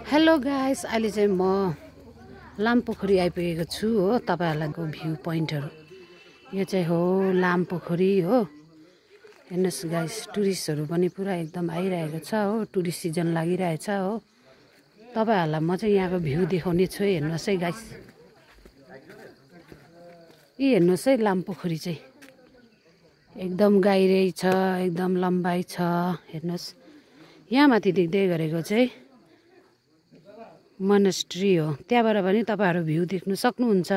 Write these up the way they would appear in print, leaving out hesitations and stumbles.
Hello guys, अहिले चाहिँ म लामपोखरी आइपुगेको छु हो। तपाईहरुको भ्यू पोइन्टहरु यो चाहिँ हो लामपोखरी हो। हेर्नुस् गाइस, टुरिस्टहरु पनि पुरा एकदम आइरहेको छ हो। टुरिस्ट सिजन लागिरहेछ हो। तपाईहरुलाई म चाहिँ यहाँको भ्यू देखाउने छु। हेर्नुस् है गाइस, यी हेर्नुस् है, लामपोखरी चाहिँ एकदम गाइरै छ, एकदम लम्बाइ छ। हेर्नुस्, यहाँ माथि देख्दै गरेको चाहिँ मोनेस्ट्री हो। त्यहाँबाट पनि तपाईहरु भ्यू देख्न सक्नुहुन्छ।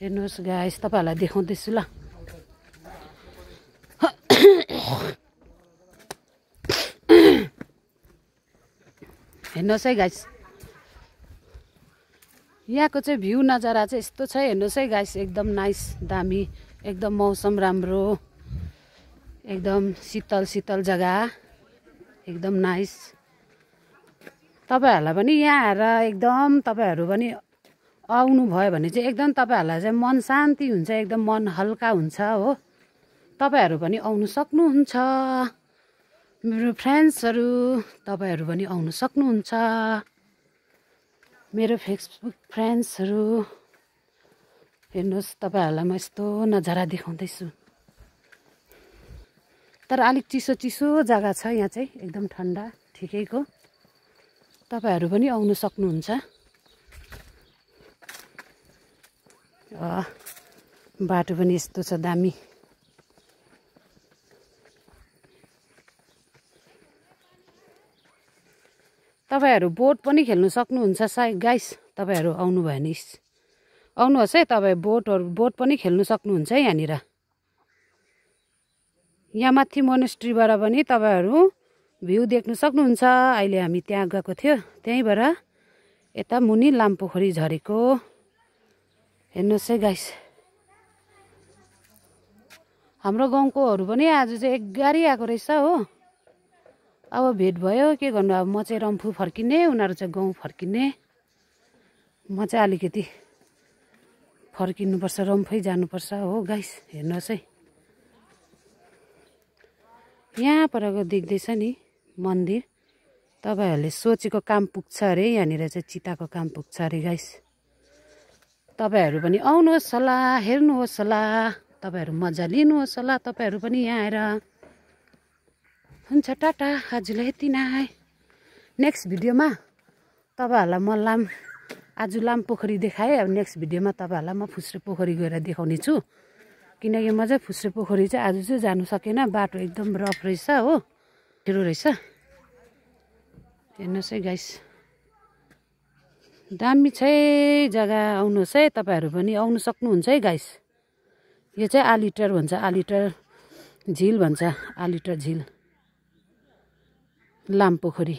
हेर्नुस् गाइस, तपाईहरुलाई देखाउँदैछु ल। हेर्नुस् है गाइस, यहाँको चाहिँ भ्यू नजारा चाहिँ यस्तो छ। हेर्नुस् है गाइस, एकदम नाइस, दामी, एकदम मौसम राम्रो, एकदम शीतल शीतल जग्गा, एकदम नाइस। तपाईहरुलाई पनि यहाँ आएर एकदम तपाईहरु पनि आउनु भयो भने चाहिँ एकदम तपाईहरुलाई चाहिँ मन शान्ति हुन्छ, एकदम मन हल्का हुन्छ हो। तपाईहरु पनि आउनु सक्नुहुन्छ। मेरो फ्रेन्ड्सहरु, तपाईहरु पनि आउनु सक्नुहुन्छ। मेरो फेसबुक फ्रेन्ड्सहरु, हेर्नुस्, तपाईहरुलाई म यस्तो नजारा देखाउँदैछु। तर अलिक चिसो चिसो जग्गा छ यहाँ चाहिँ, एकदम ठन्डा ठिकैको। तपाईहरु पनि आउनु सक्नुहुन्छ। बाटो पनि यस्तो छ, दामी। तपाईहरु बोट पनि खेल्नु सक्नुहुन्छ गाइस। तपाईहरु आउनु भयो भने आउनुहोस् है। तपाई बोट पनि खेल्नु सक्नुहुन्छ है यहाँनिर। यहाँ माथि मोनेस्ट्रीबाट पनि तपाईहरु भ्यू देख्न सक्नुहुन्छ। अहिले हामी त्यहाँ गएको थियो, त्यहीँबाट यता मुनि लामपोखरी झरेको। हेर्नुहोस् है गाइस, हाम्रो गाउँकोहरू पनि आज चाहिँ एक गाडी आएको रहेछ हो। अब भेट भयो, के गर्नु। अब म चाहिँ रम्फू फर्किने, उनीहरू चाहिँ गाउँ फर्किने। म चाहिँ अलिकति फर्किनुपर्छ, रम्फै जानुपर्छ हो गाइस। हेर्नुहोस् है, यहाँ परको देख्दैछ नि मन्दिर। तपाईहरुले सोचेको काम पुग्छ अरे। यहाँनिर चाहिँ चिताको काम पुग्छ अरे गाइस। तपाईहरु पनि आउनुहोस् होला, हेर्नुहोस् होला, तपाईहरु मजा लिनुहोस् होला। तपाईहरु पनि यहाँ आएर। हुन्छ, टाटा, आजलाई यति नै। नेक्स्ट भिडियोमा तपाईहरुलाई म आज लामपोखरी देखाएँ। अब नेक्स्ट भिडियोमा तपाईहरुलाई म फुस्रे पोखरी गएर देखाउने छु। किनकि म चाहिँ फुस्रे पोखरी चाहिँ आज चाहिँ जानु सकेन। बाटो एकदम रफ रहेछ हो, ठिरो रहेछ। हेर्नुहोस् है गाइस, दामी छ जग्गा। आउनुहोस् है, तपाईहरु पनि आउनु सक्नुहुन्छ है गाइस। यो चाहिँ आलिटर भन्छ, आलिटर झिल भन्छ, आलिटर झिल लामपोखरी।